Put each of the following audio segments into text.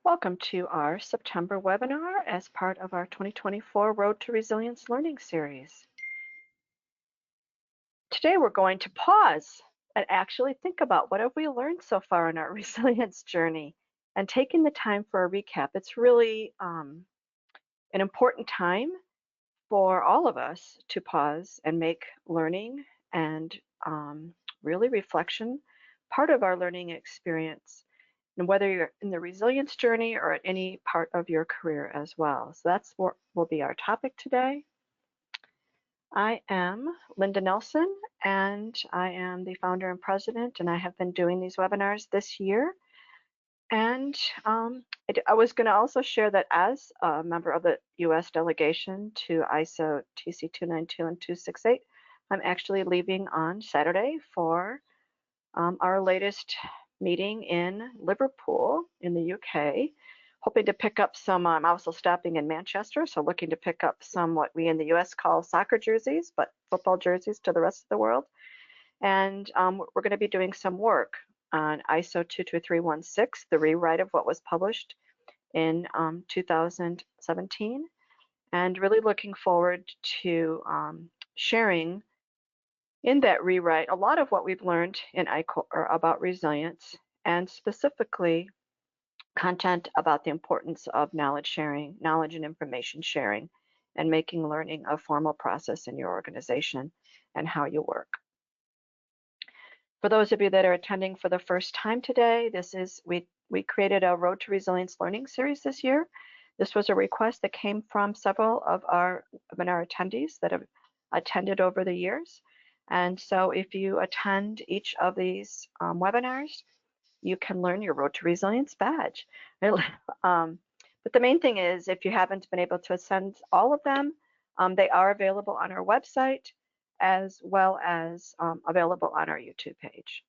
Welcome to our September webinar as part of our 2024 Road to Resilience Learning Series. Today we're going to pause and actually think about what have we learned so far in our resilience journey and taking the time for a recap. It's really an important time for all of us to pause and make learning and really reflection part of our learning experience, and whether you're in the resilience journey or at any part of your career as well. So that's what will be our topic today. I am Linda Nelson, and I am the founder and president, and I have been doing these webinars this year. And I was going to also share that as a member of the U.S. delegation to ISO TC 292 and 268, I'm actually leaving on Saturday for our latest meeting in Liverpool in the UK, hoping to pick up some, I'm also stopping in Manchester, so looking to pick up some what we in the US call soccer jerseys, but football jerseys to the rest of the world. And we're going to be doing some work on ISO 22316, the rewrite of what was published in 2017, and really looking forward to sharing in that rewrite a lot of what we've learned in I-CORE about resilience, and specifically content about the importance of knowledge sharing, knowledge and information sharing, and making learning a formal process in your organization and how you work. For those of you that are attending for the first time today, we created a Road to Resilience Learning series this year. This was a request that came from several of our webinar attendees that have attended over the years. And so if you attend each of these webinars, you can learn your Road to Resilience badge. But the main thing is, if you haven't been able to attend all of them, they are available on our website as well as available on our YouTube page.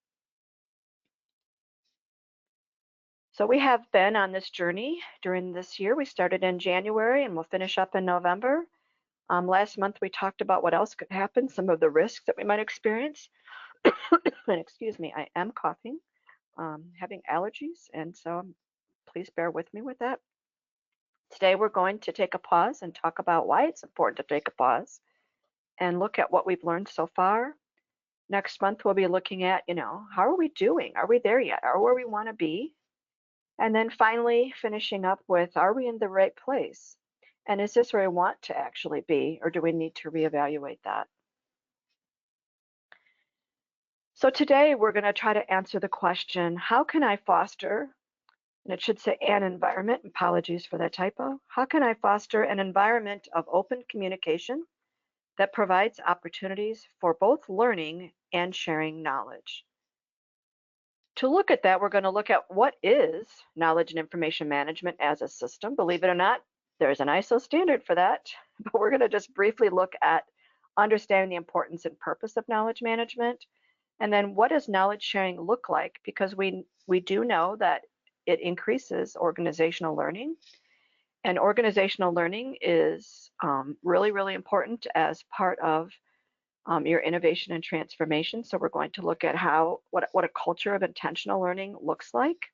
So we have been on this journey during this year. We started in January and we'll finish up in November. Last month we talked about what else could happen, some of the risks that we might experience. And excuse me, I am coughing, having allergies, and so please bear with me with that. Today we're going to take a pause and talk about why it's important to take a pause and look at what we've learned so far. Next month we'll be looking at, how are we doing? Are we there yet? Are we where we want to be? And then finally finishing up with, are we in the right place? And is this where I want to actually be, or do we need to reevaluate that? So today we're going to try to answer the question, how can I foster, and it should say an environment, apologies for that typo, how can I foster an environment of open communication that provides opportunities for both learning and sharing knowledge? To look at that, we're going to look at what is knowledge and information management as a system. Believe it or not, there's an ISO standard for that, but we're going to just briefly look at understanding the importance and purpose of knowledge management. And then what does knowledge sharing look like? Because we do know that it increases organizational learning. And organizational learning is really, really important as part of your innovation and transformation. So we're going to look at what a culture of intentional learning looks like.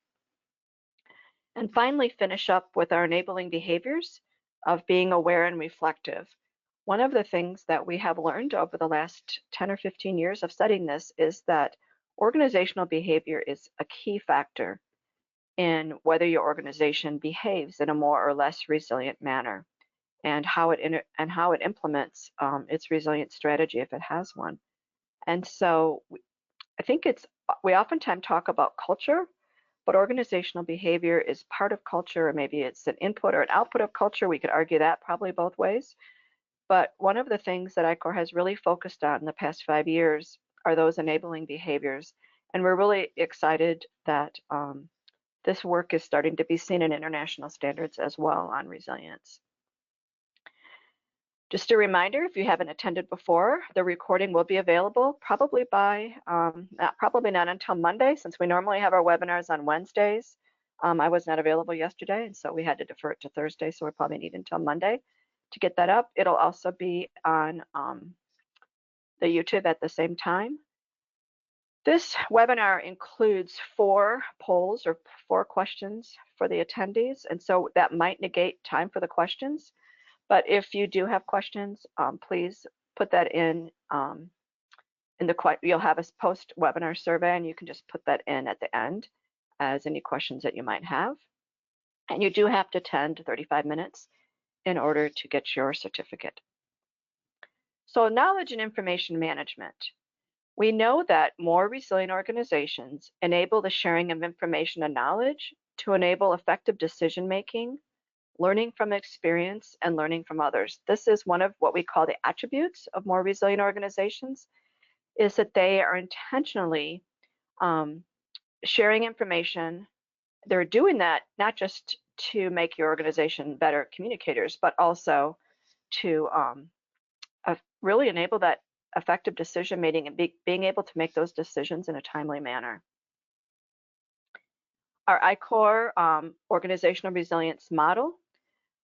And finally, finish up with our enabling behaviors of being aware and reflective. One of the things that we have learned over the last 10 or 15 years of studying this is that organizational behavior is a key factor in whether your organization behaves in a more or less resilient manner, and how it implements its resilient strategy if it has one. And so I think we oftentimes talk about culture, but organizational behavior is part of culture, or maybe it's an input or an output of culture. We could argue that probably both ways. But one of the things that I-CORE has really focused on in the past 5 years are those enabling behaviors. And we're really excited that this work is starting to be seen in international standards as well on resilience. Just a reminder, if you haven't attended before, the recording will be available probably not until Monday, since we normally have our webinars on Wednesdays. I was not available yesterday, and so we had to defer it to Thursday, so we probably need until Monday to get that up. It'll also be on the YouTube at the same time. This webinar includes 4 polls or 4 questions for the attendees, and so that might negate time for the questions. But if you do have questions, please put that in you'll have a post-webinar survey, and you can just put that in at the end as any questions that you might have. And you do have to attend 35 minutes in order to get your certificate. So knowledge and information management. We know that more resilient organizations enable the sharing of information and knowledge to enable effective decision making, learning from experience, and learning from others. This is one of what we call the attributes of more resilient organizations, is that they are intentionally sharing information. They're doing that not just to make your organization better communicators, but also to really enable that effective decision making and being able to make those decisions in a timely manner. Our I-CORE organizational resilience model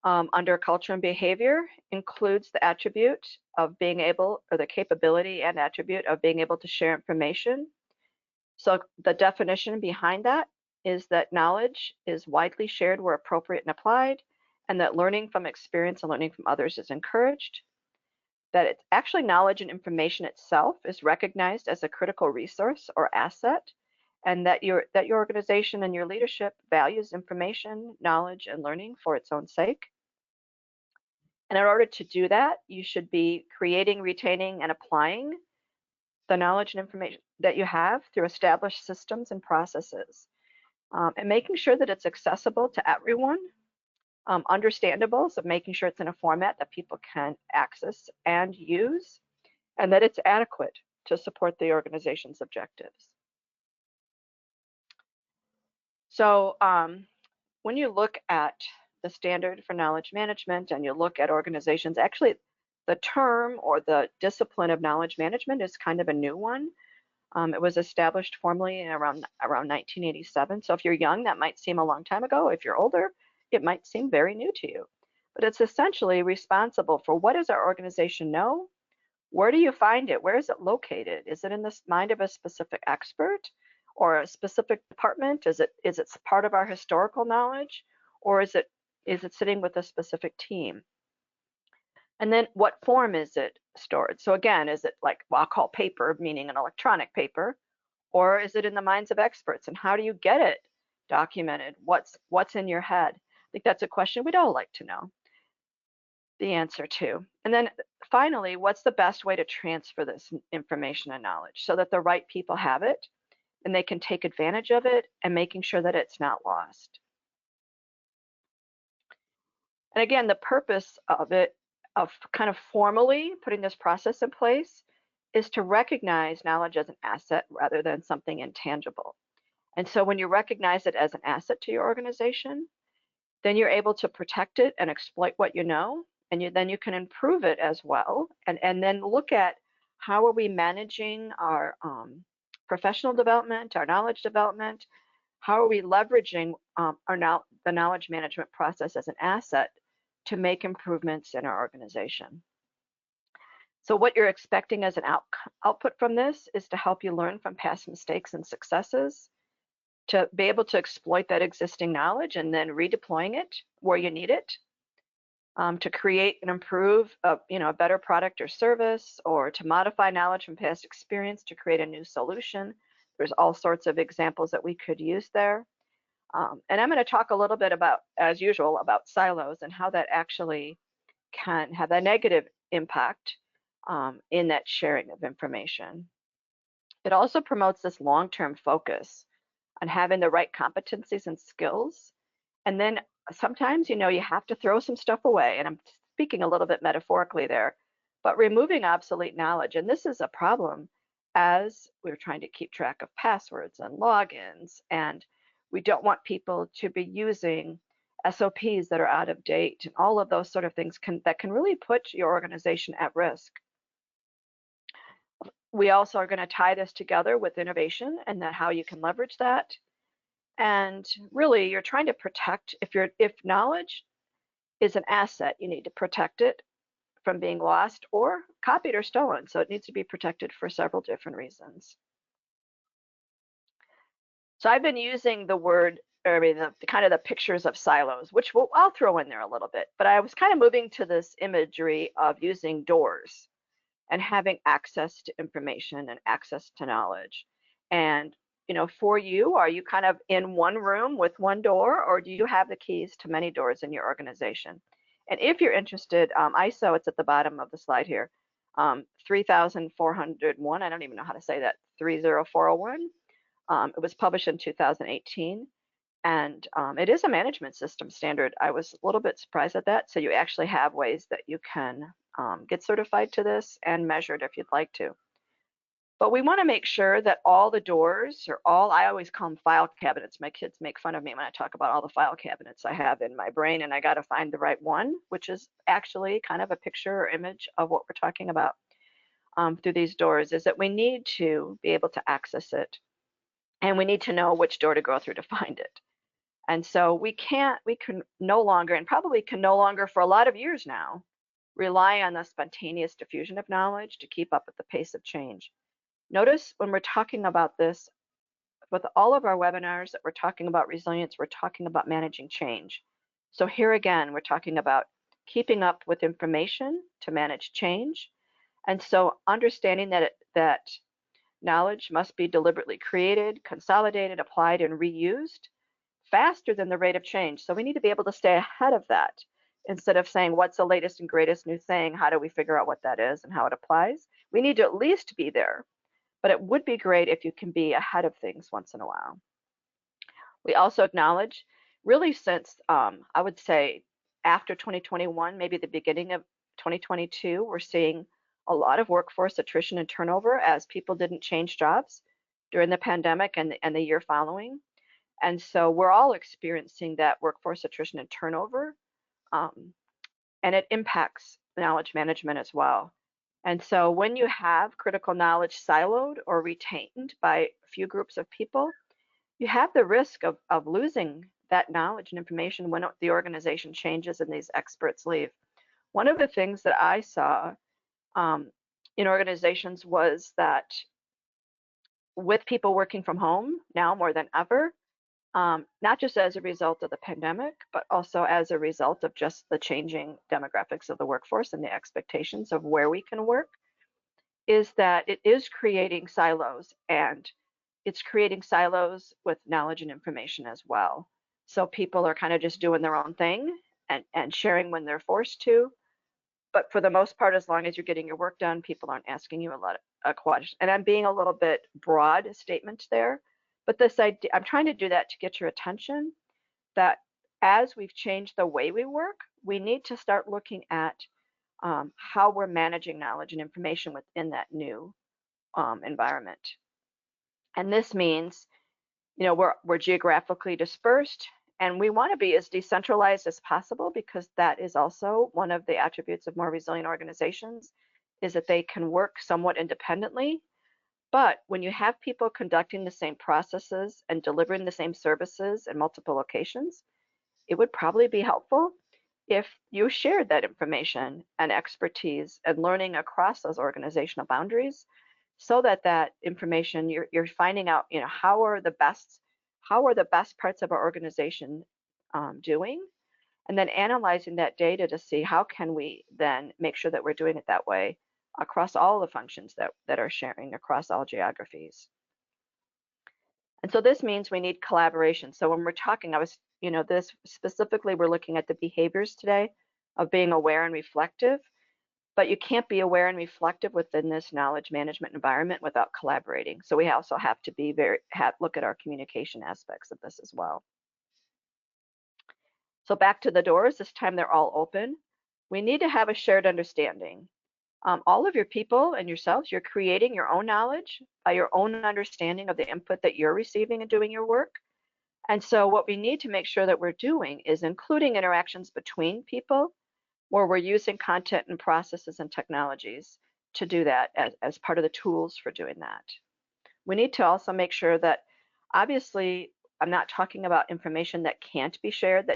under culture and behavior includes the attribute of being able, or the capability and attribute of being able to share information. So the definition behind that is that knowledge is widely shared where appropriate and applied, and that learning from experience and learning from others is encouraged. That it's actually knowledge and information itself is recognized as a critical resource or asset, and that your organization and your leadership values information, knowledge, and learning for its own sake. And in order to do that, you should be creating, retaining, and applying the knowledge and information that you have through established systems and processes, and making sure that it's accessible to everyone, understandable, so making sure it's in a format that people can access and use, and that it's adequate to support the organization's objectives. So when you look at the standard for knowledge management and you look at organizations, actually the term or the discipline of knowledge management is kind of a new one. It was established formally in around 1987. So if you're young, that might seem a long time ago. If you're older, it might seem very new to you. But it's essentially responsible for what does our organization know? Where do you find it? Where is it located? Is it in the mind of a specific expert or a specific department? Is it part of our historical knowledge, or is it sitting with a specific team? And then what form is it stored? So again, is it like, well, I'll call paper, meaning an electronic paper, or is it in the minds of experts? And how do you get it documented? What's in your head? I think that's a question we'd all like to know the answer to. And then finally, what's the best way to transfer this information and knowledge so that the right people have it and they can take advantage of it, and making sure that it's not lost. And again, the purpose of it, of kind of formally putting this process in place, is to recognize knowledge as an asset rather than something intangible. And so when you recognize it as an asset to your organization, then you're able to protect it and exploit what you know, and then you can improve it as well, and then look at how are we managing our professional development, our knowledge development, how are we leveraging the knowledge management process as an asset to make improvements in our organization. So what you're expecting as an output from this is to help you learn from past mistakes and successes, to be able to exploit that existing knowledge and then redeploying it where you need it, to create and improve a better product or service, or to modify knowledge from past experience to create a new solution. There's all sorts of examples that we could use there. And I'm going to talk a little bit about, as usual, about silos and how that actually can have a negative impact in that sharing of information. It also promotes this long-term focus on having the right competencies and skills. And then sometimes, you have to throw some stuff away. And I'm speaking a little bit metaphorically there, but removing obsolete knowledge. And this is a problem as we're trying to keep track of passwords and logins. And we don't want people to be using SOPs that are out of date, and all of those sort of things that can really put your organization at risk. We also are going to tie this together with innovation and that how you can leverage that. And really, you're trying to protect, if knowledge is an asset, you need to protect it from being lost or copied or stolen. So it needs to be protected for several different reasons. So I've been using the word, or I mean, the kind of the pictures of silos, which I'll throw in there a little bit, but I was kind of moving to this imagery of using doors and having access to information and access to knowledge. And, for you, are you kind of in one room with one door, or do you have the keys to many doors in your organization? And if you're interested, ISO, it's at the bottom of the slide here, 3401, I don't even know how to say that, 30401. It was published in 2018, and it is a management system standard. I was a little bit surprised at that. So you actually have ways that you can get certified to this and measure it if you'd like to. But we want to make sure that all the doors, I always call them file cabinets. My kids make fun of me when I talk about all the file cabinets I have in my brain, and I got to find the right one, which is actually kind of a picture or image of what we're talking about through these doors, is that we need to be able to access it. And we need to know which door to go through to find it. And so we can no longer, and probably can no longer for a lot of years now, rely on the spontaneous diffusion of knowledge to keep up with the pace of change. Notice when we're talking about this, with all of our webinars that we're talking about resilience, we're talking about managing change. So here again, we're talking about keeping up with information to manage change. And so understanding that knowledge must be deliberately created, consolidated, applied, and reused faster than the rate of change. So we need to be able to stay ahead of that. Instead of saying, what's the latest and greatest new thing? How do we figure out what that is and how it applies? We need to at least be there, but it would be great if you can be ahead of things once in a while. We also acknowledge, really since I would say after 2021, maybe the beginning of 2022, we're seeing a lot of workforce attrition and turnover as people didn't change jobs during the pandemic and the year following. And so we're all experiencing that workforce attrition and turnover, and it impacts knowledge management as well. And so when you have critical knowledge siloed or retained by a few groups of people, you have the risk of losing that knowledge and information when the organization changes and these experts leave. One of the things that I saw in organizations was that with people working from home now more than ever, not just as a result of the pandemic, but also as a result of just the changing demographics of the workforce and the expectations of where we can work, is that it is creating silos, and it's creating silos with knowledge and information as well. So people are kind of just doing their own thing and sharing when they're forced to. But for the most part, as long as you're getting your work done, people aren't asking you a lot of questions. And I'm being a little bit broad statement there, but this idea, I'm trying to do that to get your attention that as we've changed the way we work, we need to start looking at how we're managing knowledge and information within that new environment. And this means, we're geographically dispersed, and we want to be as decentralized as possible, because that is also one of the attributes of more resilient organizations, is that they can work somewhat independently. But when you have people conducting the same processes and delivering the same services in multiple locations, it would probably be helpful if you shared that information and expertise and learning across those organizational boundaries, so that information you're finding out, how are the best parts of our organization doing, and then analyzing that data to see how can we then make sure that we're doing it that way across all the functions that are sharing across all geographies. And so this means we need collaboration. So when we're talking, this specifically, we're looking at the behaviors today of being aware and reflective, but you can't be aware and reflective within this knowledge management environment without collaborating. So we also have to be look at our communication aspects of this as well. So back to the doors, this time they're all open. We need to have a shared understanding. All of your people and yourselves, you're creating your own knowledge by your own understanding of the input that you're receiving and doing your work. And so what we need to make sure that we're doing is including interactions between people, where we're using content and processes and technologies to do that as part of the tools for doing that. We need to also make sure that, obviously, I'm not talking about information that can't be shared,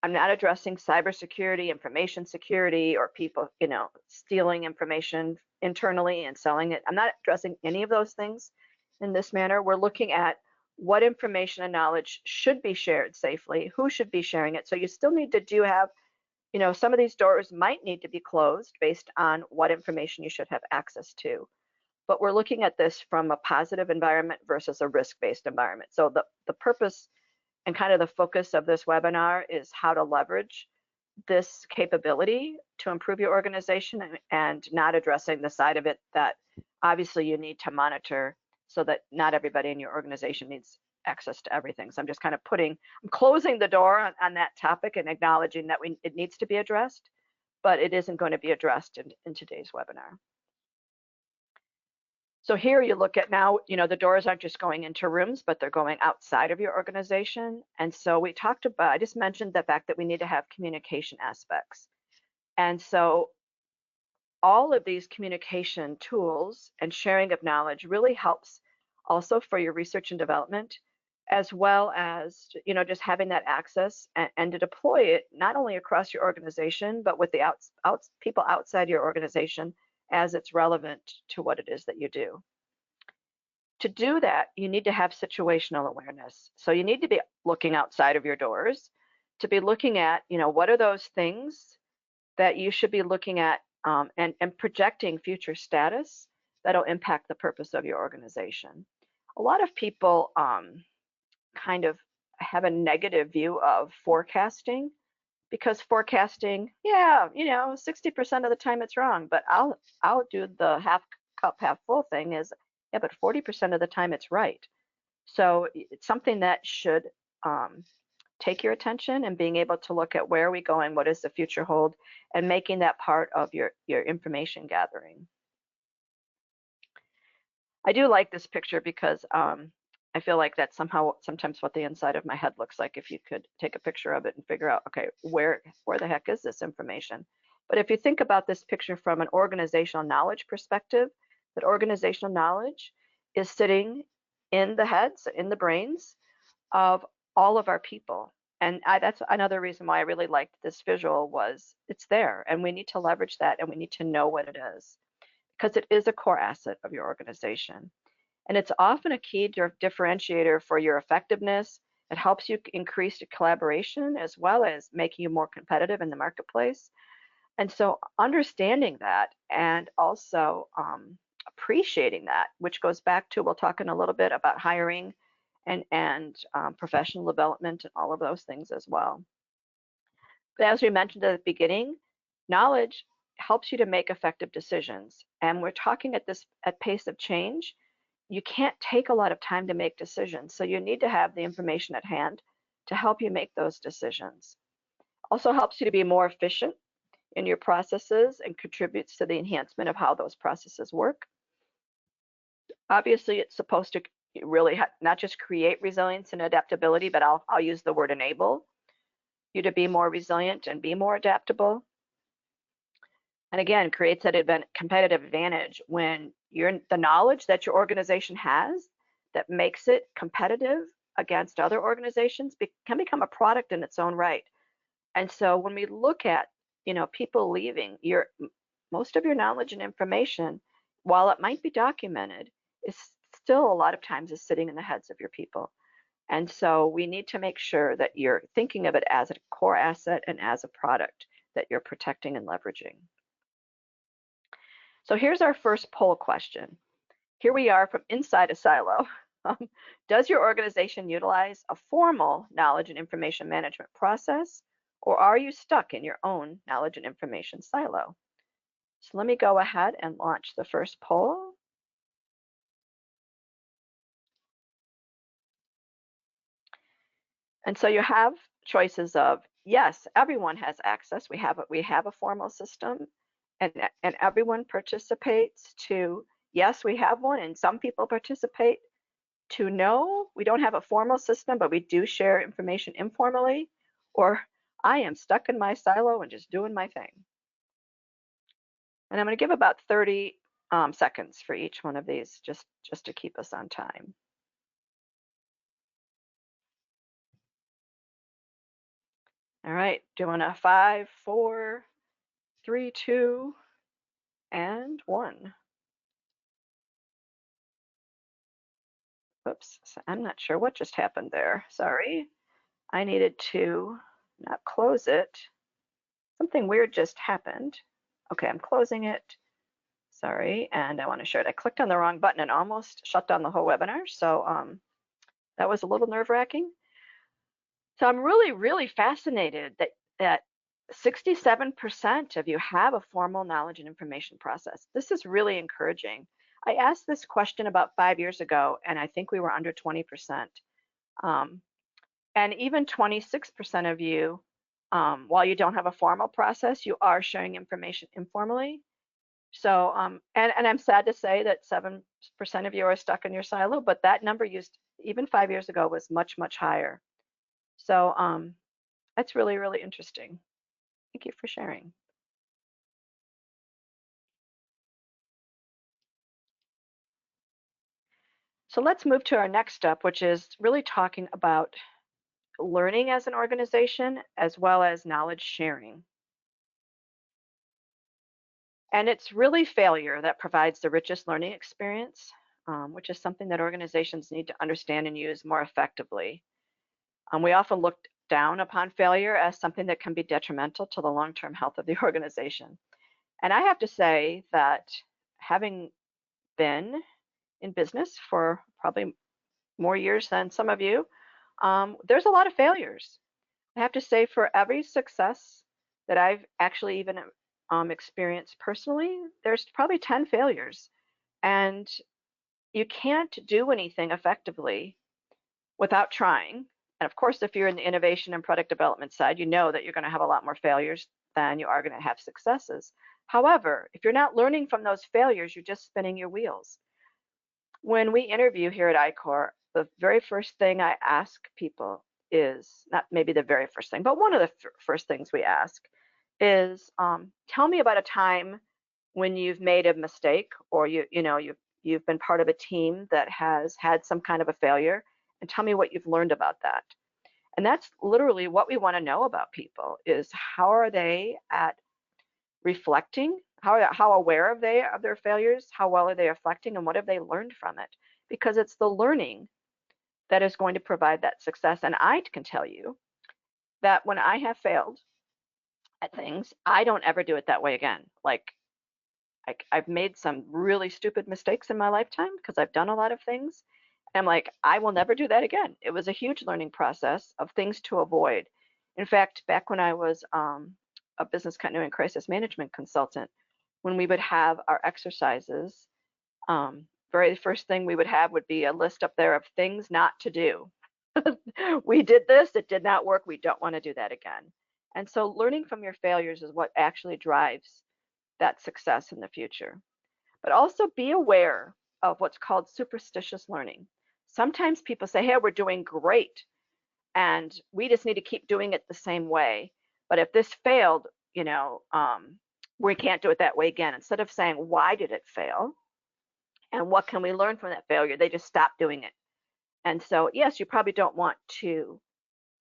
I'm not addressing cybersecurity, information security, or people, stealing information internally and selling it. I'm not addressing any of those things in this manner, we're looking at what information and knowledge should be shared safely, who should be sharing it. So you still need to have, some of these doors might need to be closed based on what information you should have access to. But we're looking at this from a positive environment versus a risk-based environment. So the purpose and kind of the focus of this webinar is how to leverage this capability to improve your organization, and not addressing the side of it that obviously you need to monitor, so that not everybody in your organization needs access to everything. So I'm just kind of I'm closing the door on that topic and acknowledging that it needs to be addressed, but it isn't going to be addressed in today's webinar. So here you look at now, the doors aren't just going into rooms, but they're going outside of your organization. And so I just mentioned the fact that we need to have communication aspects. And so all of these communication tools and sharing of knowledge really helps also for your research and development, as well as, just having that access and to deploy it not only across your organization, but with the people outside your organization as it's relevant to what it is that you do. To do that, you need to have situational awareness. So you need to be looking outside of your doors, to be looking at, what are those things that you should be looking at, and projecting future status that'll impact the purpose of your organization. A lot of people kind of have a negative view of forecasting, because forecasting, yeah, 60% of the time it's wrong, but I'll do the half cup, half full thing is, yeah, but 40% of the time it's right. So it's something that should take your attention, and being able to look at where are we going, what does the future hold, and making that part of your information gathering. I do like this picture because I feel like that's sometimes what the inside of my head looks like, if you could take a picture of it and figure out, okay, where the heck is this information? But if you think about this picture from an organizational knowledge perspective, that organizational knowledge is sitting in the heads, in the brains of all of our people. And that's another reason why I really liked this visual, was it's there, and we need to leverage that, and we need to know what it is, because it is a core asset of your organization. And it's often a key differentiator for your effectiveness. It helps you increase your collaboration, as well as making you more competitive in the marketplace. And so understanding that, and also appreciating that, which goes back to, we'll talk in a little bit about hiring and professional development and all of those things as well. But as we mentioned at the beginning, knowledge helps you to make effective decisions. And we're talking at pace of change. You can't take a lot of time to make decisions. So you need to have the information at hand to help you make those decisions. Also helps you to be more efficient in your processes, and contributes to the enhancement of how those processes work. Obviously, it's supposed to really not just create resilience and adaptability, but I'll use the word enable you to be more resilient and be more adaptable. And again, creates that competitive advantage when the knowledge that your organization has that makes it competitive against other organizations can become a product in its own right. And so when we look at, people leaving, most of your knowledge and information, while it might be documented, is still a lot of times is sitting in the heads of your people. And so we need to make sure that you're thinking of it as a core asset and as a product that you're protecting and leveraging. So here's our first poll question. Here we are from inside a silo. Does your organization utilize a formal knowledge and information management process, or are you stuck in your own knowledge and information silo? So let me go ahead and launch the first poll. And so you have choices of, yes, everyone has access. We have a formal system, and everyone participates, to, yes, we have one, and some people participate, to, no, we don't have a formal system, but we do share information informally, or I am stuck in my silo and just doing my thing. And I'm going to give about 30 seconds for each one of these, just to keep us on time. All right, doing a 5, 4, 3, 2, and 1. Oops, so I'm not sure what just happened there. Sorry. I needed to not close it. Something weird just happened. Okay, I'm closing it. Sorry, and I want to share it. I clicked on the wrong button and almost shut down the whole webinar. So that was a little nerve-wracking. So I'm really, really fascinated that 67% of you have a formal knowledge and information process. This is really encouraging. I asked this question about 5 years ago, and I think we were under 20%. And even 26% of you, while you don't have a formal process, you are sharing information informally. So, and I'm sad to say that 7% of you are stuck in your silo, but that number used even 5 years ago was much, much higher. So, that's really, really interesting. Thank you for sharing. So let's move to our next step, which is really talking about learning as an organization as well as knowledge sharing. And it's really failure that provides the richest learning experience, which is something that organizations need to understand and use more effectively. We often look down upon failure as something that can be detrimental to the long-term health of the organization. And I have to say that having been in business for probably more years than some of you, there's a lot of failures. I have to say, for every success that I've actually even experienced personally, there's probably 10 failures. And you can't do anything effectively without trying. And of course, if you're in the innovation and product development side, you know that you're going to have a lot more failures than you are going to have successes. However, if you're not learning from those failures, you're just spinning your wheels. When we interview here at I-Corps, the very first thing I ask people is, not maybe the very first thing, but one of the first things we ask is, tell me about a time when you've made a mistake, or you've been part of a team that has had some kind of a failure, and tell me what you've learned about that. And that's literally what we want to know about people, is how are they at reflecting, how aware are they of their failures, how well are they reflecting, and what have they learned from it? Because it's the learning that is going to provide that success. And I can tell you that when I have failed at things, I don't ever do it that way again. Like, I've made some really stupid mistakes in my lifetime because I've done a lot of things. And I'm like, I will never do that again. It was a huge learning process of things to avoid. In fact, back when I was a business continuity and crisis management consultant, when we would have our exercises, very first thing we would have would be a list up there of things not to do. We did this, it did not work, we don't want to do that again. And so learning from your failures is what actually drives that success in the future. But also be aware of what's called superstitious learning. Sometimes people say, hey, we're doing great, and we just need to keep doing it the same way. But if this failed, we can't do it that way again. Instead of saying, why did it fail? And what can we learn from that failure? They just stop doing it. And so, yes, you probably don't want to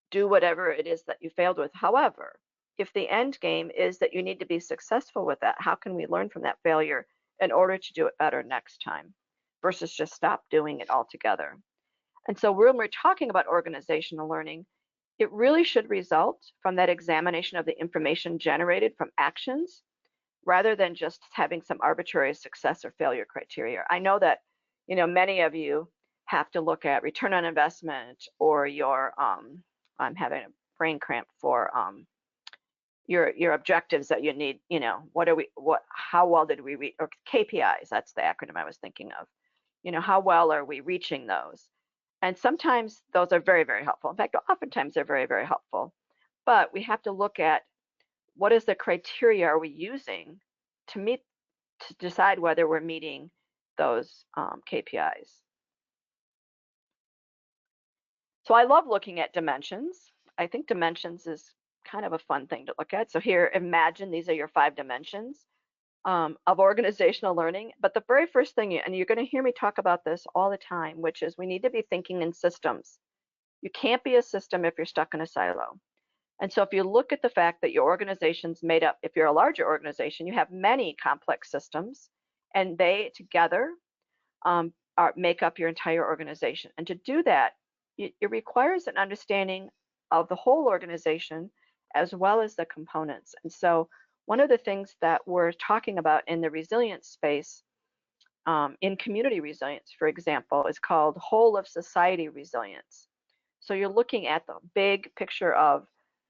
do whatever it is that you failed with. However, if the end game is that you need to be successful with that, how can we learn from that failure in order to do it better next time versus just stop doing it altogether? And so when we're talking about organizational learning, it really should result from that examination of the information generated from actions rather than just having some arbitrary success or failure criteria. I know that, many of you have to look at return on investment, or your, I'm having a brain cramp for your objectives that you need, how well did we reach, or KPIs, that's the acronym I was thinking of. How well are we reaching those? And sometimes those are very, very helpful. In fact, oftentimes they're very, very helpful. But we have to look at what is the criteria are we using to decide whether we're meeting those KPIs. So I love looking at dimensions. I think dimensions is kind of a fun thing to look at. So here, imagine these are your 5 dimensions of organizational learning. But the very first thing, and you're going to hear me talk about this all the time, which is we need to be thinking in systems. You can't be a system if you're stuck in a silo. And so if you look at the fact that your organization's made up, if you're a larger organization, you have many complex systems, and they together make up your entire organization. And to do that, it requires an understanding of the whole organization as well as the components. And so one of the things that we're talking about in the resilience space, in community resilience, for example, is called whole of society resilience. So you're looking at the big picture of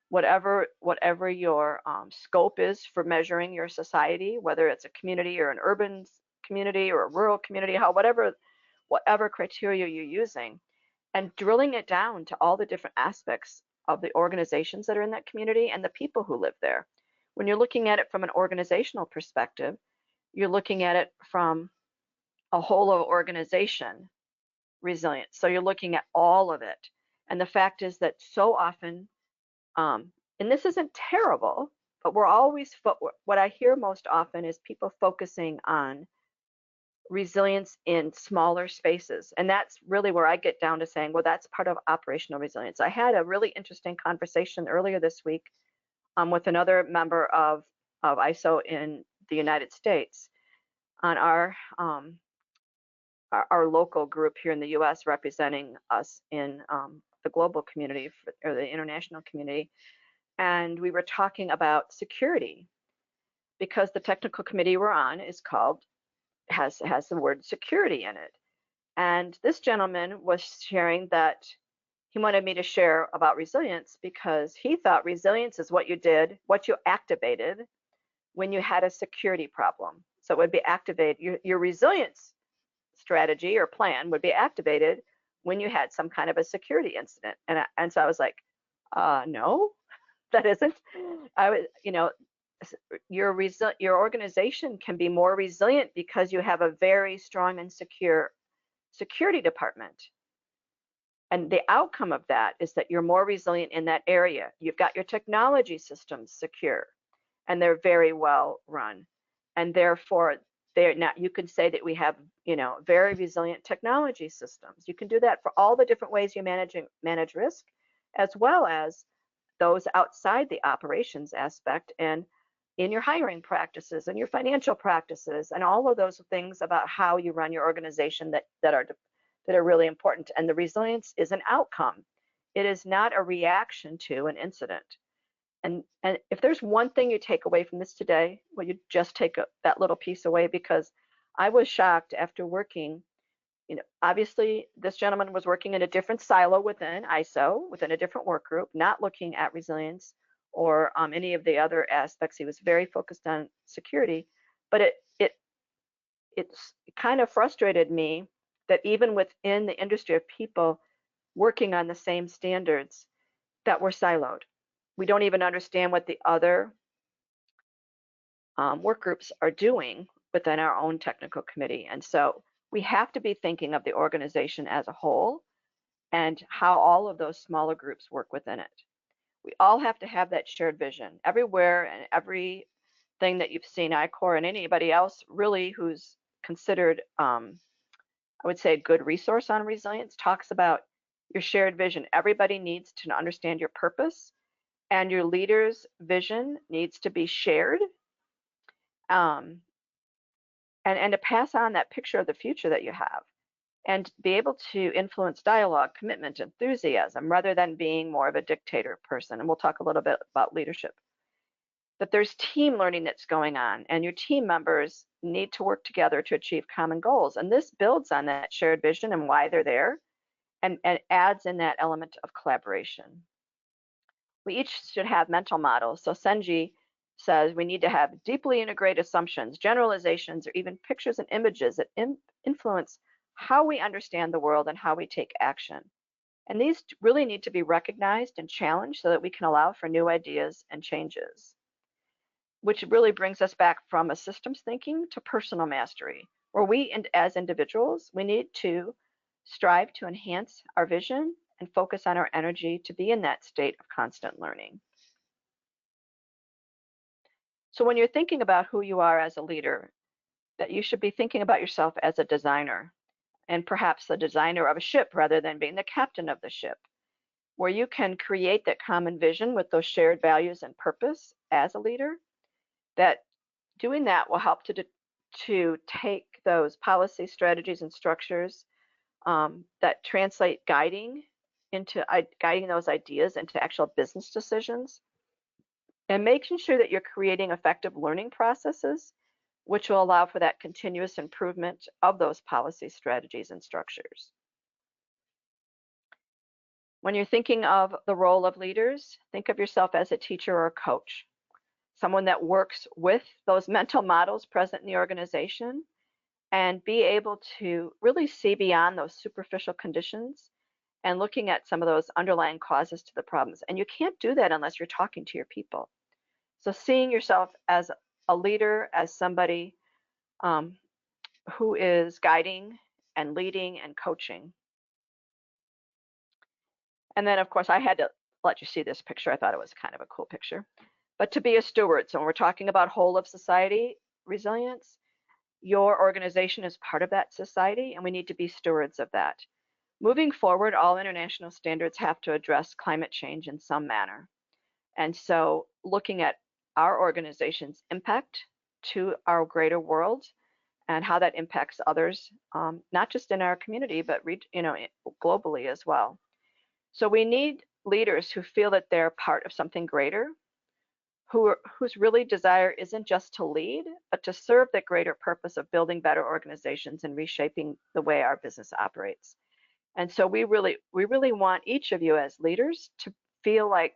whatever your scope is for measuring your society, whether it's a community or an urban community or a rural community, whatever criteria you're using, and drilling it down to all the different aspects of the organizations that are in that community and the people who live there. When you're looking at it from an organizational perspective, you're looking at it from a whole of organization resilience. So you're looking at all of it. And the fact is that so often, and this isn't terrible, but what I hear most often is people focusing on resilience in smaller spaces. And that's really where I get down to saying, well, that's part of operational resilience. I had a really interesting conversation earlier this week with another member of ISO in the United States on our local group here in the US representing us in the global community or the international community. And we were talking about security because the technical committee we're on has the word security in it. And this gentleman was sharing that he wanted me to share about resilience because he thought resilience is what you activated when you had a security problem. So it would be activated, your resilience strategy or plan would be activated when you had some kind of a security incident. And so I was like, no, that isn't. Your organization can be more resilient because you have a very strong and secure security department. And the outcome of that is that you're more resilient in that area. You've got your technology systems secure and they're very well run. And therefore, you could say that we have, very resilient technology systems. You can do that for all the different ways you manage risk, as well as those outside the operations aspect and in your hiring practices and your financial practices and all of those things about how you run your organization that are really important. And the resilience is an outcome. It is not a reaction to an incident. And if there's one thing you take away from this today, well, you just take that little piece away, because I was shocked after working. Obviously, this gentleman was working in a different silo within ISO, within a different work group, not looking at resilience or any of the other aspects. He was very focused on security, but it kind of frustrated me that even within the industry of people working on the same standards, that we're siloed. We don't even understand what the other work groups are doing within our own technical committee. And so we have to be thinking of the organization as a whole and how all of those smaller groups work within it. We all have to have that shared vision everywhere, and everything that you've seen I-Corps and anybody else really who's considered, I would say, a good resource on resilience talks about your shared vision. Everybody needs to understand your purpose, and your leader's vision needs to be shared, and to pass on that picture of the future that you have, and be able to influence dialogue, commitment, enthusiasm, rather than being more of a dictator person. And we'll talk a little bit about leadership. That there's team learning that's going on, and your team members need to work together to achieve common goals. And this builds on that shared vision and why they're there, and adds in that element of collaboration. We each should have mental models. So Senji says we need to have deeply integrated assumptions, generalizations, or even pictures and images that influence how we understand the world and how we take action. And these really need to be recognized and challenged so that we can allow for new ideas and changes, which really brings us back from a systems thinking to personal mastery, where we, as individuals, we need to strive to enhance our vision and focus on our energy to be in that state of constant learning. So when you're thinking about who you are as a leader, that you should be thinking about yourself as a designer, and perhaps the designer of a ship rather than being the captain of the ship, where you can create that common vision with those shared values and purpose as a leader. That doing that will help to take those policy strategies and structures that translate guiding those ideas into actual business decisions, and making sure that you're creating effective learning processes, which will allow for that continuous improvement of those policy strategies and structures. When you're thinking of the role of leaders, think of yourself as a teacher or a coach, someone that works with those mental models present in the organization and be able to really see beyond those superficial conditions and looking at some of those underlying causes to the problems. And you can't do that unless you're talking to your people. So seeing yourself as a leader, as somebody who is guiding and leading and coaching. And then, of course, I had to let you see this picture. I thought it was kind of a cool picture. But to be a steward, so when we're talking about whole of society resilience, your organization is part of that society, and we need to be stewards of that. Moving forward, all international standards have to address climate change in some manner. And so looking at our organization's impact to our greater world and how that impacts others, not just in our community, but globally as well. So we need leaders who feel that they're part of something greater, whose really desire isn't just to lead, but to serve the greater purpose of building better organizations and reshaping the way our business operates. And so we really want each of you as leaders to feel like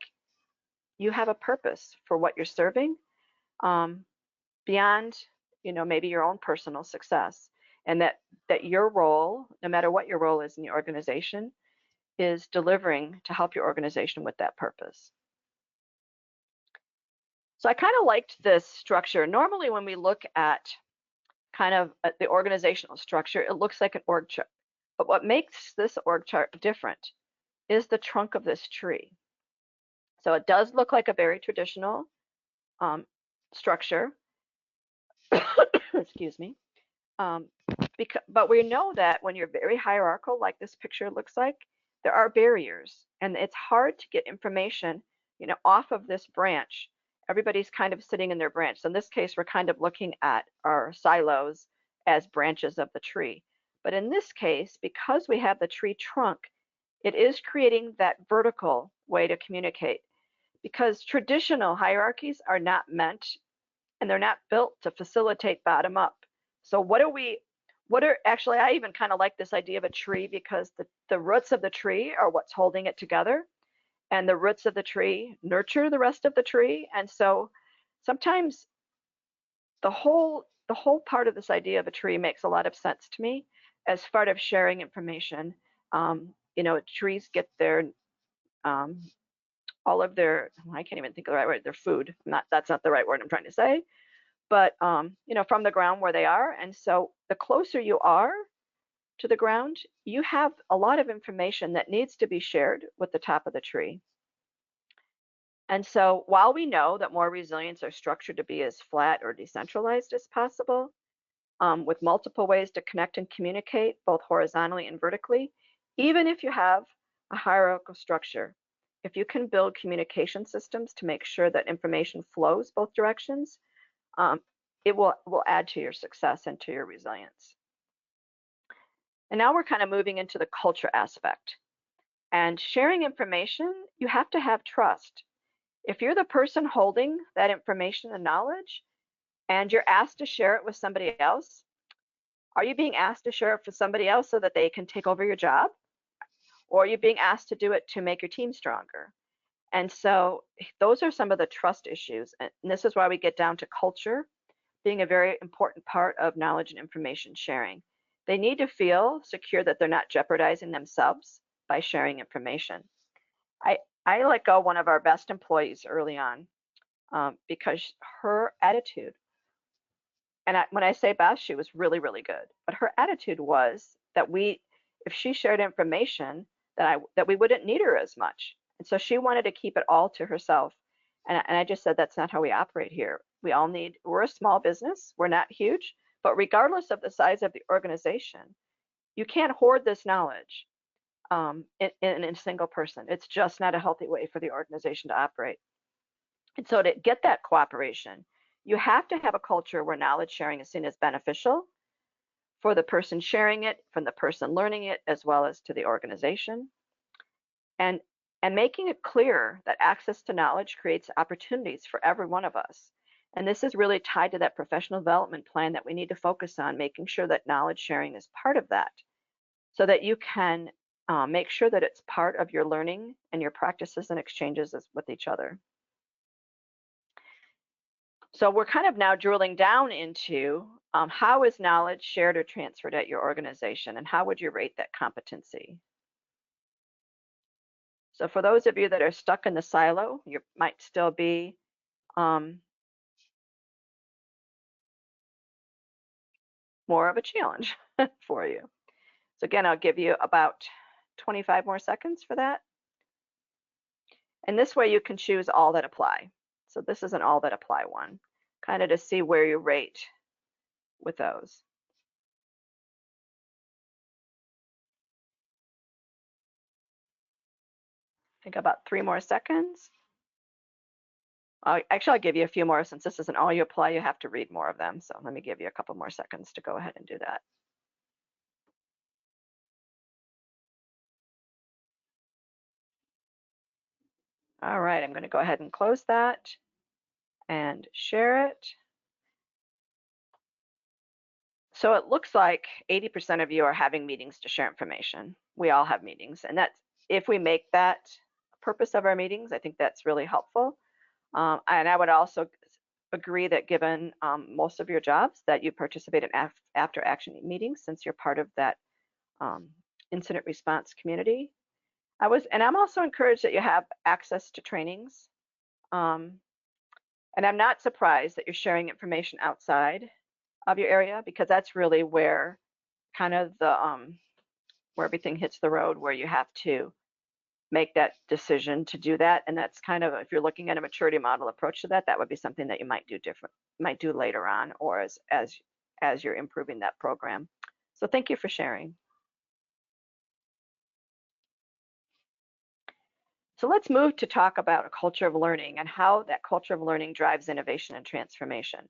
you have a purpose for what you're serving, beyond, maybe your own personal success, and that your role, no matter what your role is in the organization, is delivering to help your organization with that purpose. So I kind of liked this structure. Normally when we look at kind of the organizational structure, it looks like an org chart. But what makes this org chart different is the trunk of this tree. So it does look like a very traditional structure. Excuse me. But we know that when you're very hierarchical, like this picture looks like, there are barriers, and it's hard to get information, off of this branch. Everybody's kind of sitting in their branch. So in this case, we're kind of looking at our silos as branches of the tree. But in this case, because we have the tree trunk, it is creating that vertical way to communicate, because traditional hierarchies are not meant, and they're not built to facilitate bottom up. So actually, I even kind of like this idea of a tree, because the roots of the tree are what's holding it together, and the roots of the tree nurture the rest of the tree. And so sometimes the whole part of this idea of a tree makes a lot of sense to me as part of sharing information. Trees get their all of their, I can't even think of the right word, their food. That's not the right word I'm trying to say, but from the ground where they are. And so the closer you are to the ground, you have a lot of information that needs to be shared with the top of the tree. And so while we know that more resilience are structured to be as flat or decentralized as possible, with multiple ways to connect and communicate both horizontally and vertically, even if you have a hierarchical structure, if you can build communication systems to make sure that information flows both directions, it will add to your success and to your resilience. And now we're kind of moving into the culture aspect. And sharing information, you have to have trust. If you're the person holding that information and knowledge, and you're asked to share it with somebody else, are you being asked to share it with somebody else so that they can take over your job? Or are you being asked to do it to make your team stronger? And so those are some of the trust issues. And this is why we get down to culture being a very important part of knowledge and information sharing. They need to feel secure that they're not jeopardizing themselves by sharing information. I let go one of our best employees early on because her attitude, and when I say best, she was really, really good, but her attitude was that if she shared information, that we wouldn't need her as much. And so she wanted to keep it all to herself. And I just said, that's not how we operate here. We're a small business, we're not huge, but regardless of the size of the organization, you can't hoard this knowledge in a single person. It's just not a healthy way for the organization to operate. And so to get that cooperation, You have to have a culture where knowledge sharing is seen as beneficial for the person sharing it, from the person learning it, as well as to the organization. And, and making it clear that access to knowledge creates opportunities for every one of us. And this is really tied to that professional development plan that we need to focus on, making sure that knowledge sharing is part of that so that you can make sure that it's part of your learning and your practices and exchanges with each other. So we're kind of now drilling down into how is knowledge shared or transferred at your organization, and how would you rate that competency? So for those of you that are stuck in the silo, you might still be more of a challenge for you. So again, I'll give you about 25 more seconds for that. And this way you can choose all that apply. So this is an all that apply one, kind of to see where you rate with those. I think about 3 more seconds. Actually, I'll give you a few more since this isn't all you apply, you have to read more of them. So let me give you a couple more seconds to go ahead and do that. All right, I'm going to go ahead and close that and share it. So it looks like 80% of you are having meetings to share information. We all have meetings, and that's if we make that purpose of our meetings, I think that's really helpful. And I would also agree that given most of your jobs that you participate in after action meetings since you're part of that incident response community. I'm also encouraged that you have access to trainings. And I'm not surprised that you're sharing information outside of your area because that's really where kind of the where everything hits the road, where you have to make that decision to do that. And that's kind of, if you're looking at a maturity model approach to that, that would be something that you might do later on, or as you're improving that program. So thank you for sharing. So let's move to talk about a culture of learning and how that culture of learning drives innovation and transformation.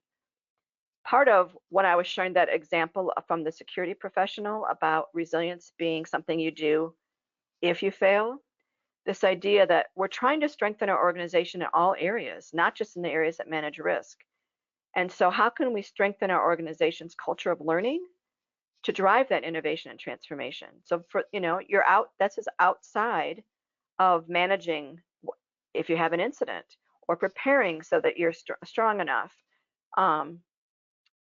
Part of when I was showing that example from the security professional about resilience being something you do if you fail, this idea that we're trying to strengthen our organization in all areas, not just in the areas that manage risk. And so how can we strengthen our organization's culture of learning to drive that innovation and transformation? So for, this is outside of managing if you have an incident or preparing so that you're strong enough.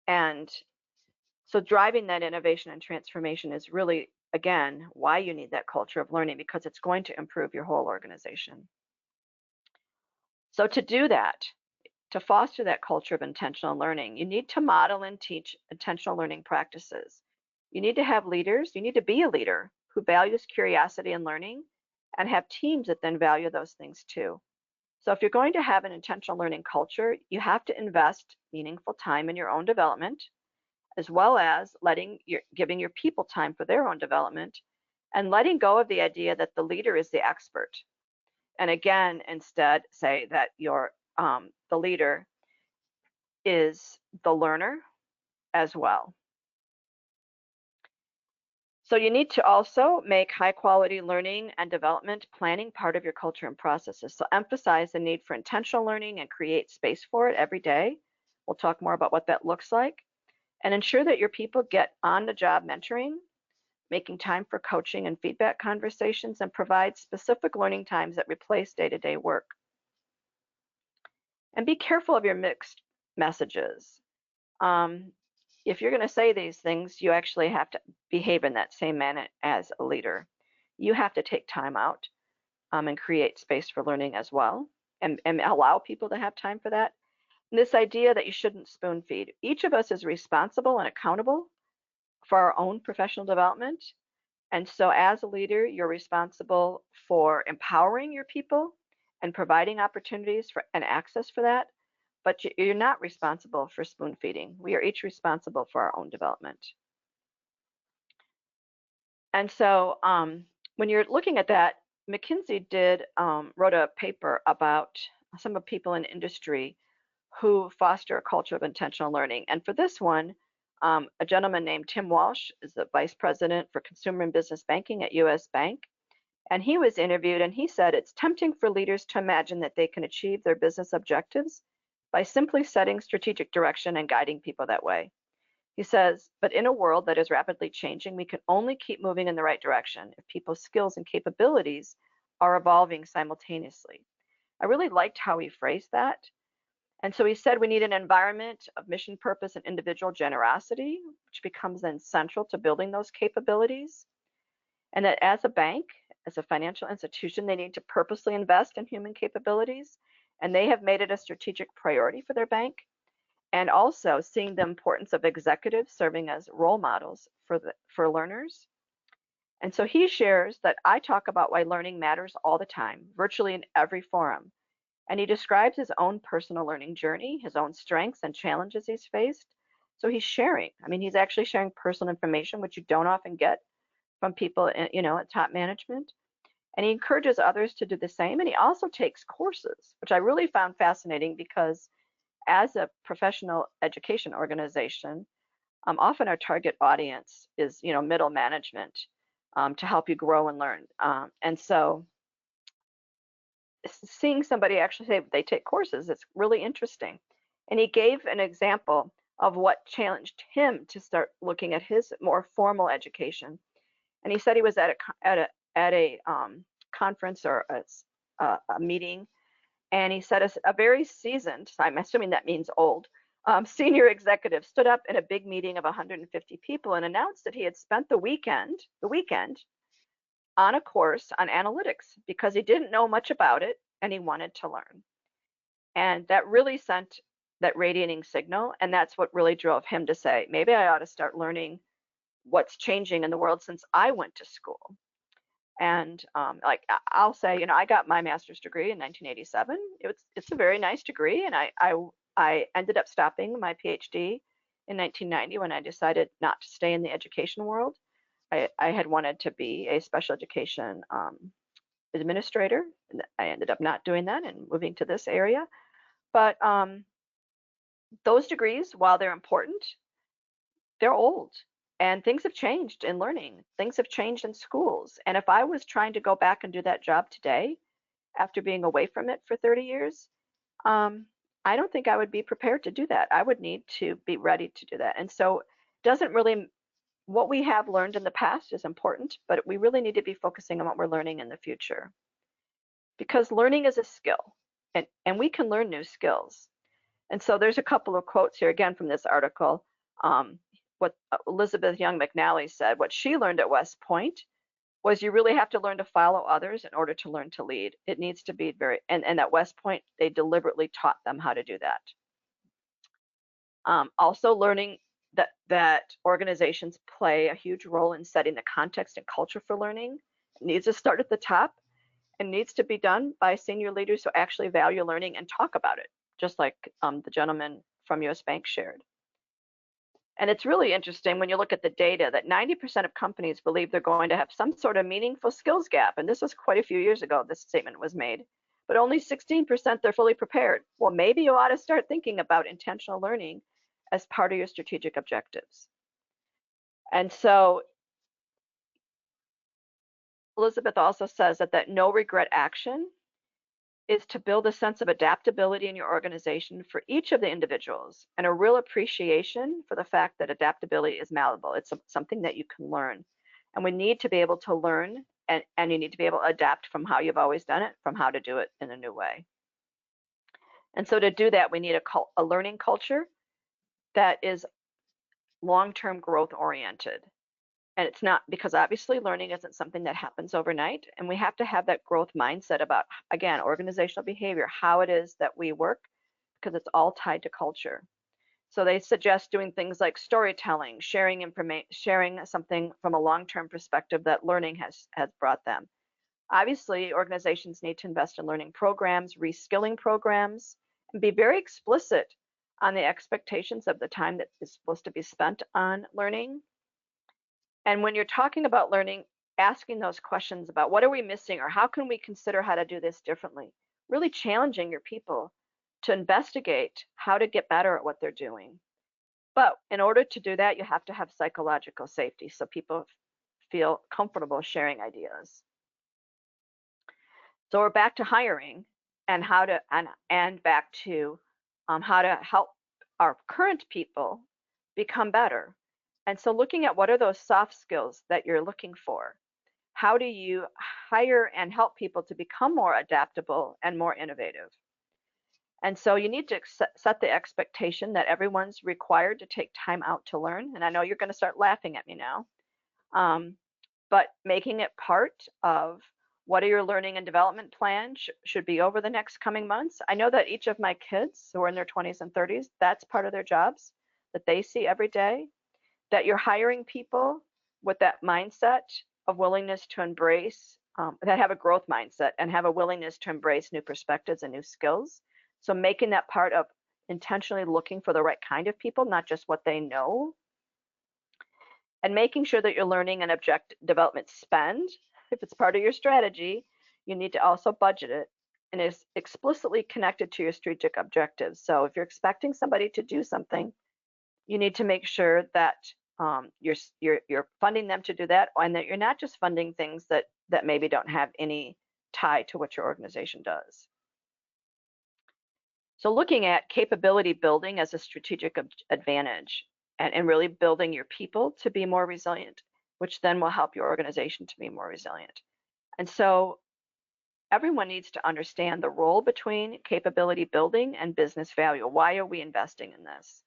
And so driving that innovation and transformation is really, again, why you need that culture of learning, because it's going to improve your whole organization. So to do that, to foster that culture of intentional learning, you need to model and teach intentional learning practices. You need to have leaders, you need to be a leader who values curiosity and learning and have teams that then value those things too. So if you're going to have an intentional learning culture, you have to invest meaningful time in your own development, as well as giving your people time for their own development, and letting go of the idea that the leader is the expert. And again, instead say that the leader is the learner as well. So you need to also make high quality learning and development planning part of your culture and processes. So emphasize the need for intentional learning and create space for it every day. We'll talk more about what that looks like. And ensure that your people get on the job mentoring, making time for coaching and feedback conversations, and provide specific learning times that replace day-to-day work. And be careful of your mixed messages. If you're going to say these things, you actually have to behave in that same manner as a leader. You have to take time out and create space for learning as well, and allow people to have time for that. And this idea that you shouldn't spoon feed. Each of us is responsible and accountable for our own professional development. And so as a leader, you're responsible for empowering your people and providing opportunities for and access for that. But you're not responsible for spoon feeding. We are each responsible for our own development. And so when you're looking at that, McKinsey wrote a paper about some of people in industry who foster a culture of intentional learning. And for this one, a gentleman named Tim Walsh is the vice president for consumer and business banking at US Bank. And he was interviewed and he said it's tempting for leaders to imagine that they can achieve their business objectives by simply setting strategic direction and guiding people that way. He says, but in a world that is rapidly changing, we can only keep moving in the right direction if people's skills and capabilities are evolving simultaneously. I really liked how he phrased that. And so he said we need an environment of mission, purpose, and individual generosity, which becomes then central to building those capabilities. And that as a bank, as a financial institution, they need to purposely invest in human capabilities. And they have made it a strategic priority for their bank. And also seeing the importance of executives serving as role models for learners. And so he shares that I talk about why learning matters all the time, virtually in every forum. And he describes his own personal learning journey, his own strengths and challenges he's faced. So he's sharing. I mean, he's actually sharing personal information, which you don't often get from people, at top management. And he encourages others to do the same. And he also takes courses, which I really found fascinating because as a professional education organization, often our target audience is, middle management to help you grow and learn. And so seeing somebody actually say they take courses, it's really interesting. And he gave an example of what challenged him to start looking at his more formal education. And he said he was at a conference or a meeting, and he said a very seasoned, I'm assuming that means old, senior executive stood up in a big meeting of 150 people and announced that he had spent the weekend on a course on analytics because he didn't know much about it and he wanted to learn. And that really sent that radiating signal. And that's what really drove him to say, maybe I ought to start learning what's changing in the world since I went to school. And like I'll say, I got my master's degree in 1987. It's a very nice degree, and I ended up stopping my PhD in 1990 when I decided not to stay in the education world. I had wanted to be a special education administrator, and I ended up not doing that and moving to this area. But those degrees, while they're important, they're old. And things have changed in learning. Things have changed in schools. And if I was trying to go back and do that job today, after being away from it for 30 years, I don't think I would be prepared to do that. I would need to be ready to do that. And so, doesn't really, what we have learned in the past is important, but we really need to be focusing on what we're learning in the future. Because learning is a skill, and we can learn new skills. And so, there's a couple of quotes here again from this article. What Elizabeth Young McNally said, what she learned at West Point was you really have to learn to follow others in order to learn to lead. It needs to be and at West Point, they deliberately taught them how to do that. Also learning that organizations play a huge role in setting the context and culture for learning. It needs to start at the top and needs to be done by senior leaders who actually value learning and talk about it, just like the gentleman from US Bank shared. And it's really interesting when you look at the data that 90% of companies believe they're going to have some sort of meaningful skills gap. And this was quite a few years ago, this statement was made. But only 16% they're fully prepared. Well, maybe you ought to start thinking about intentional learning as part of your strategic objectives. And so Elizabeth also says that no regret action is to build a sense of adaptability in your organization for each of the individuals and a real appreciation for the fact that adaptability is malleable. It's something that you can learn. And we need to be able to learn, and you need to be able to adapt from how you've always done it, from how to do it in a new way. And so to do that, we need a learning culture that is long-term growth oriented. And it's not, because obviously learning isn't something that happens overnight. And we have to have that growth mindset about, again, organizational behavior, how it is that we work, because it's all tied to culture. So they suggest doing things like storytelling, sharing information, sharing something from a long-term perspective that learning has brought them. Obviously, organizations need to invest in learning programs, reskilling programs, and be very explicit on the expectations of the time that is supposed to be spent on learning. And when you're talking about learning, asking those questions about what are we missing or how can we consider how to do this differently, really challenging your people to investigate how to get better at what they're doing. But in order to do that, you have to have psychological safety so people feel comfortable sharing ideas. So we're back to hiring and how to and back to how to help our current people become better. And so looking at what are those soft skills that you're looking for? How do you hire and help people to become more adaptable and more innovative? And so you need to set the expectation that everyone's required to take time out to learn. And I know you're going to start laughing at me now, um, but making it part of what are your learning and development plans should be over the next coming months. I know that each of my kids who are in their 20s and 30s, that's part of their jobs that they see every day, that you're hiring people with that mindset of willingness to embrace, that have a growth mindset and have a willingness to embrace new perspectives and new skills. So making that part of intentionally looking for the right kind of people, not just what they know, and making sure that your learning and object development spend, if it's part of your strategy, you need to also budget it and is explicitly connected to your strategic objectives. So if you're expecting somebody to do something, you need to make sure that you're funding them to do that, and that you're not just funding things that maybe don't have any tie to what your organization does. So looking at capability building as a strategic advantage and really building your people to be more resilient, which then will help your organization to be more resilient. And so everyone needs to understand the role between capability building and business value. Why are we investing in this?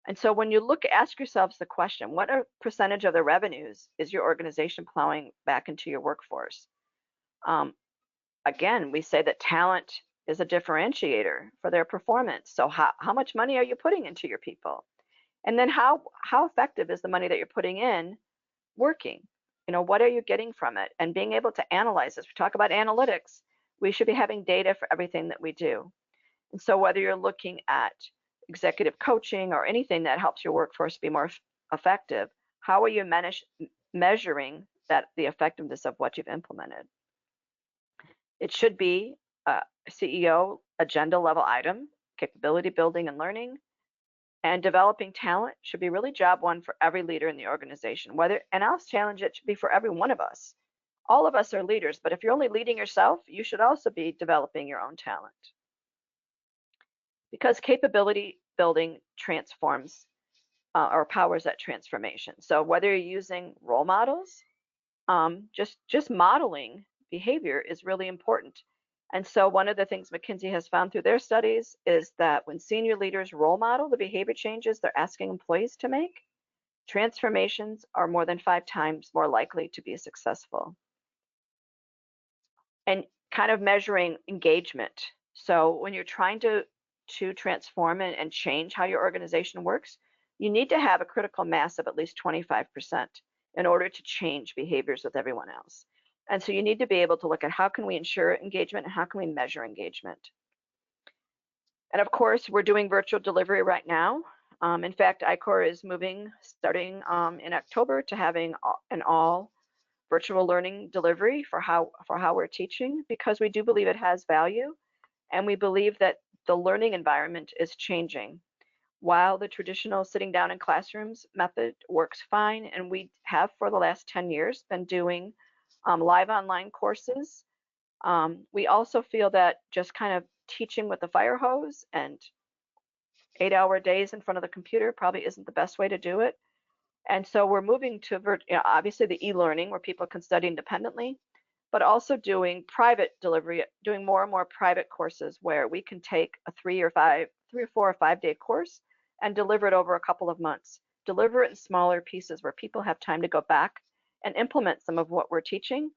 And so when you ask yourselves the question, what percentage of the revenues is your organization plowing back into your workforce? Again, we say that talent is a differentiator for their performance. So how much money are you putting into your people? And then how effective is the money that you're putting in working? What are you getting from it? And being able to analyze this. We talk about analytics. We should be having data for everything that we do. And so whether you're looking at executive coaching or anything that helps your workforce be more effective, how are you measuring the effectiveness of what you've implemented? It should be a CEO agenda level item, capability building and learning, and developing talent should be really job one for every leader in the organization. And I'll challenge it should be for every one of us. All of us are leaders, but if you're only leading yourself, you should also be developing your own talent. Because capability building transforms or powers that transformation. So whether you're using role models, just modeling behavior is really important. And so one of the things McKinsey has found through their studies is that when senior leaders role model the behavior changes they're asking employees to make, transformations are more than 5 times more likely to be successful. And kind of measuring engagement. So when you're trying to transform and change how your organization works, you need to have a critical mass of at least 25% in order to change behaviors with everyone else. And so you need to be able to look at how can we ensure engagement and how can we measure engagement. And of course, we're doing virtual delivery right now. In fact, I-Corps is moving, starting in October, to having an all virtual learning delivery for how we're teaching, because we do believe it has value, and we believe that the learning environment is changing. While the traditional sitting down in classrooms method works fine, and we have for the last 10 years been doing live online courses, we also feel that just kind of teaching with the fire hose and 8-hour days in front of the computer probably isn't the best way to do it. And so we're moving to obviously the e-learning where people can study independently, but also doing private delivery, doing more and more private courses where we can take a 3 or 4 or 5 day course and deliver it over a couple of months. Deliver it in smaller pieces where people have time to go back and implement some of what we're teaching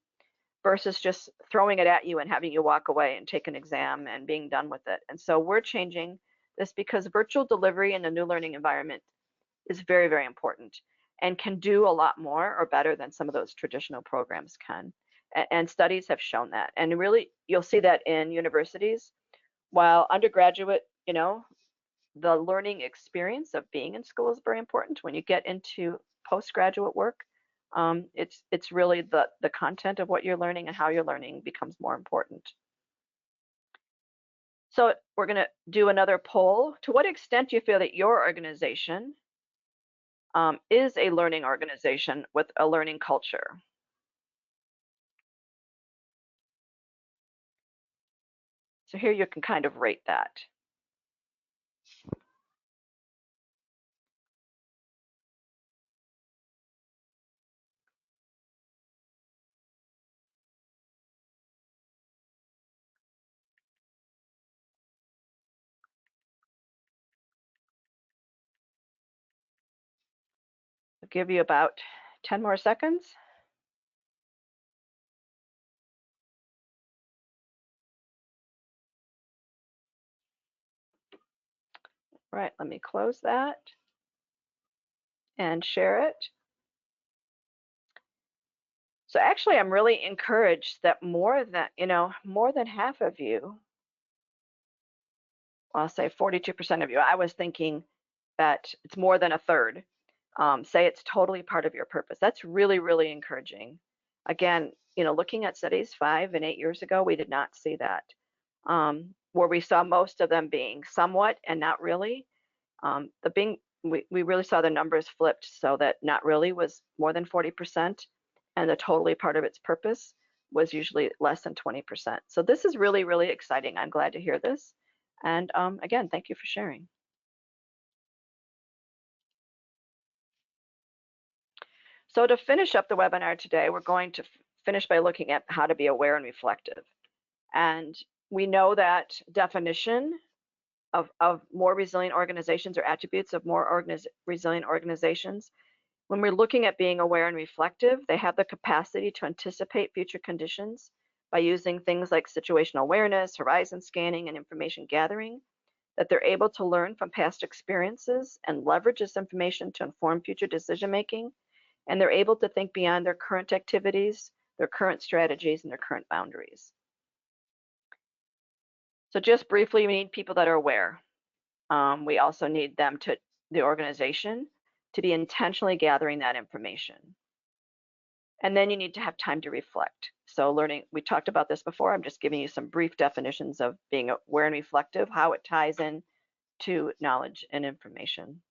versus just throwing it at you and having you walk away and take an exam and being done with it. And so we're changing this because virtual delivery in a new learning environment is very, very important and can do a lot more or better than some of those traditional programs can. And studies have shown that. And really, you'll see that in universities. While undergraduate, the learning experience of being in school is very important. When you get into postgraduate work, it's really the content of what you're learning and how you're learning becomes more important. So we're going to do another poll. To what extent do you feel that your organization is a learning organization with a learning culture? So here you can kind of rate that. I'll give you about 10 more seconds. All right, let me close that and share it. So actually, I'm really encouraged that more than half of you, I'll say 42% of you, I was thinking that it's more than a third, say it's totally part of your purpose. That's really, really encouraging. Again, looking at studies 5 and 8 years ago, we did not see that. Where we saw most of them being somewhat and not really. We really saw the numbers flipped so that not really was more than 40%, and the totally part of its purpose was usually less than 20%. So this is really, really exciting. I'm glad to hear this. And again, thank you for sharing. So to finish up the webinar today, we're going to finish by looking at how to be aware and reflective. And we know that definition of more resilient organizations or attributes of more resilient organizations. When we're looking at being aware and reflective, they have the capacity to anticipate future conditions by using things like situational awareness, horizon scanning, and information gathering, that they're able to learn from past experiences and leverage this information to inform future decision making, and they're able to think beyond their current activities, their current strategies, and their current boundaries. So just briefly, we need people that are aware. We also need the organization, to be intentionally gathering that information. And then you need to have time to reflect. So learning, we talked about this before, I'm just giving you some brief definitions of being aware and reflective, how it ties in to knowledge and information.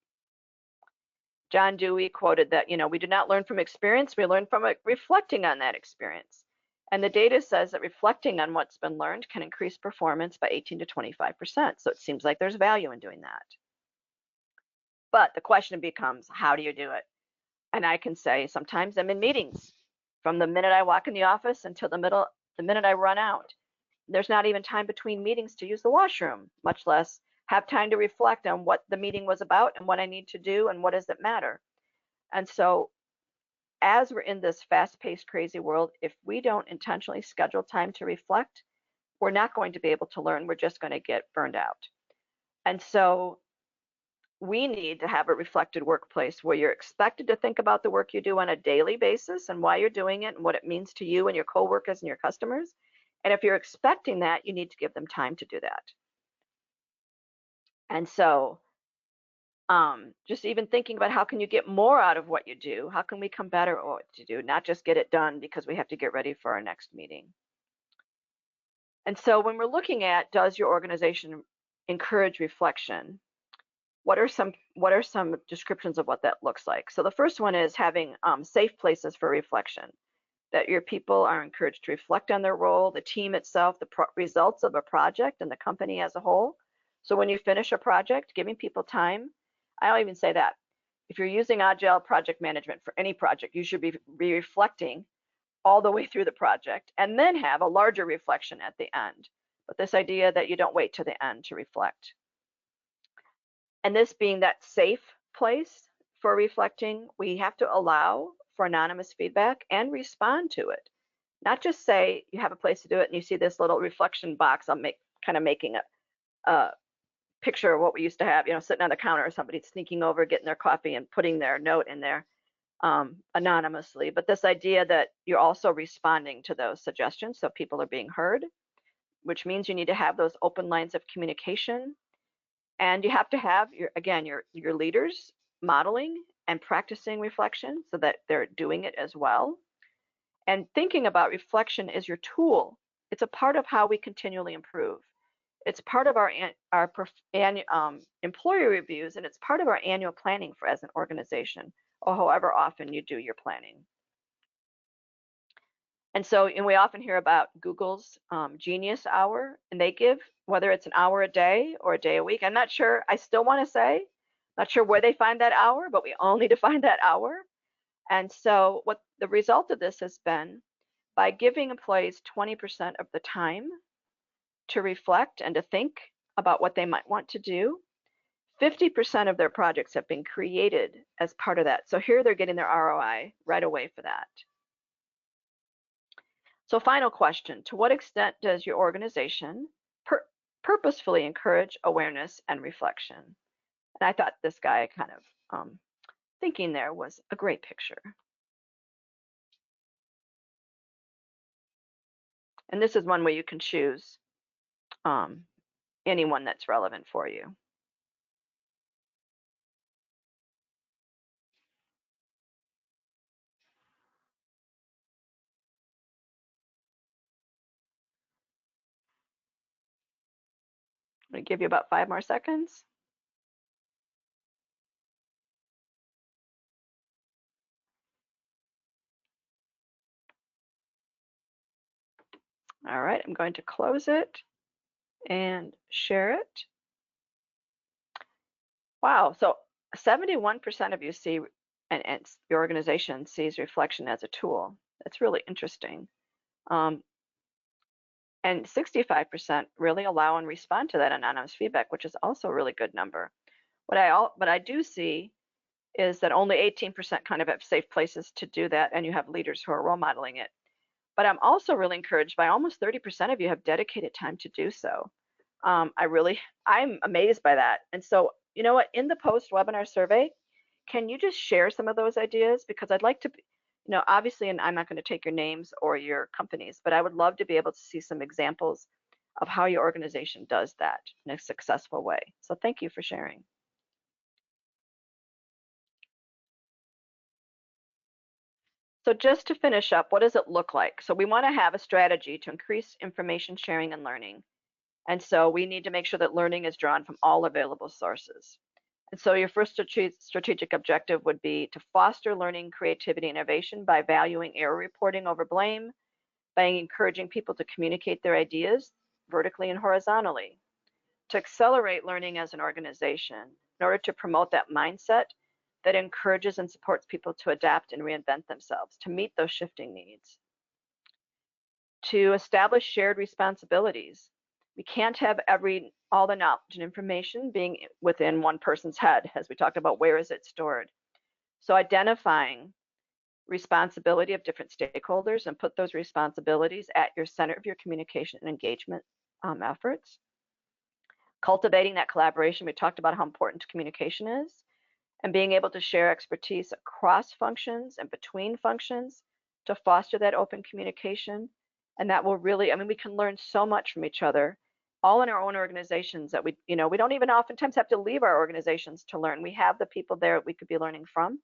John Dewey quoted that, we do not learn from experience, we learn from reflecting on that experience. And the data says that reflecting on what's been learned can increase performance by 18 to 25%. So it seems like there's value in doing that. But the question becomes, how do you do it? And I can say sometimes I'm in meetings from the minute I walk in the office until the minute I run out. There's not even time between meetings to use the washroom, much less have time to reflect on what the meeting was about and what I need to do and what does it matter. And so as we're in this fast-paced, crazy world, if we don't intentionally schedule time to reflect, we're not going to be able to learn. We're just going to get burned out. And so we need to have a reflected workplace where you're expected to think about the work you do on a daily basis and why you're doing it and what it means to you and your coworkers and your customers. And if you're expecting that, you need to give them time to do that. And so just even thinking about how can you get more out of what you do? How can we become better at what you do? Not just get it done because we have to get ready for our next meeting. And so when we're looking at, does your organization encourage reflection? What are some descriptions of what that looks like? So the first one is having safe places for reflection, that your people are encouraged to reflect on their role, the team itself, the results of a project, and the company as a whole. So when you finish a project, giving people time. I'll even say that if you're using Agile project management for any project, you should be reflecting all the way through the project and then have a larger reflection at the end. But this idea that you don't wait to the end to reflect. And this being that safe place for reflecting, we have to allow for anonymous feedback and respond to it. Not just say you have a place to do it and you see this little reflection box. I'm kind of making a picture of what we used to have, sitting on the counter or somebody sneaking over, getting their coffee and putting their note in there anonymously. But this idea that you're also responding to those suggestions, so people are being heard, which means you need to have those open lines of communication. And you have to have your leaders modeling and practicing reflection so that they're doing it as well. And thinking about reflection as your tool. It's a part of how we continually improve. It's part of our employee reviews, and it's part of our annual planning for as an organization, or however often you do your planning. And we often hear about Google's Genius Hour, and they give, whether it's an hour a day or a day a week. I'm not sure, I still want to say, not sure where they find that hour, but we all need to find that hour. And so what the result of this has been, by giving employees 20% of the time to reflect and to think about what they might want to do, 50% of their projects have been created as part of that. So here they're getting their ROI right away for that. So final question, to what extent does your organization purposefully encourage awareness and reflection? And I thought this guy kind of thinking there was a great picture. And this is one where you can choose anyone that's relevant for you. I'm going to give you about 5 more seconds. All right, I'm going to close it and share it. Wow, so 71% of you see, and your organization sees reflection as a tool. That's really interesting. And 65% really allow and respond to that anonymous feedback, which is also a really good number. What I do see is that only 18% kind of have safe places to do that, and you have leaders who are role modeling it. But I'm also really encouraged by almost 30% of you have dedicated time to do so. I'm amazed by that. And so, you know what, in the post-webinar survey, can you just share some of those ideas? Because I'd like to, obviously, and I'm not going to take your names or your companies, but I would love to be able to see some examples of how your organization does that in a successful way. So thank you for sharing. So just to finish up, what does it look like? So we want to have a strategy to increase information sharing and learning. And so we need to make sure that learning is drawn from all available sources. And so your first strategic objective would be to foster learning, creativity, innovation by valuing error reporting over blame, by encouraging people to communicate their ideas vertically and horizontally, to accelerate learning as an organization in order to promote that mindset that encourages and supports people to adapt and reinvent themselves to meet those shifting needs, to establish shared responsibilities. We can't have all the knowledge and information being within one person's head, as we talked about, where is it stored? So identifying responsibility of different stakeholders and put those responsibilities at your center of your communication and engagement efforts. Cultivating that collaboration, we talked about how important communication is, and being able to share expertise across functions and between functions to foster that open communication. And that will really, we can learn so much from each other, all in our own organizations, that we don't even oftentimes have to leave our organizations to learn. We have the people there we could be learning from.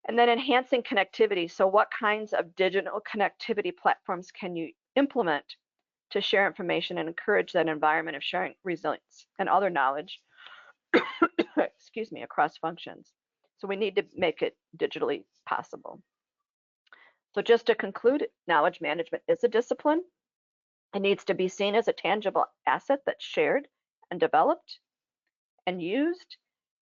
And then enhancing connectivity. So what kinds of digital connectivity platforms can you implement to share information and encourage that environment of sharing resilience and other knowledge, excuse me, across functions? So we need to make it digitally possible. So just to conclude, knowledge management is a discipline. It needs to be seen as a tangible asset that's shared and developed and used.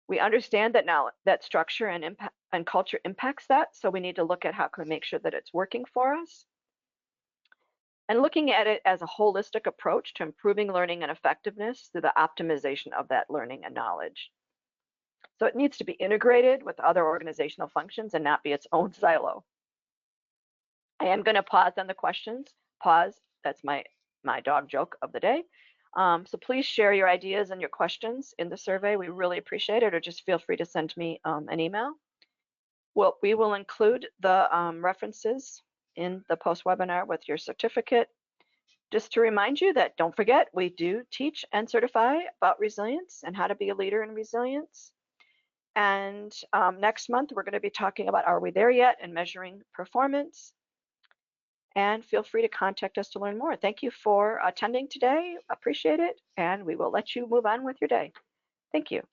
We understand that now that structure and culture impacts that, so we need to look at how can we make sure that it's working for us. And looking at it as a holistic approach to improving learning and effectiveness through the optimization of that learning and knowledge. So it needs to be integrated with other organizational functions and not be its own silo. I am going to pause on the questions. Pause, that's my dog joke of the day. So please share your ideas and your questions in the survey. We really appreciate it, or just feel free to send me an email. Well, we will include the references in the post-webinar with your certificate. Just to remind you that, don't forget, we do teach and certify about resilience and how to be a leader in resilience. And next month, we're going to be talking about, are we there yet, and measuring performance. and feel free to contact us to learn more. Thank you for attending today. Appreciate it. And we will let you move on with your day. Thank you.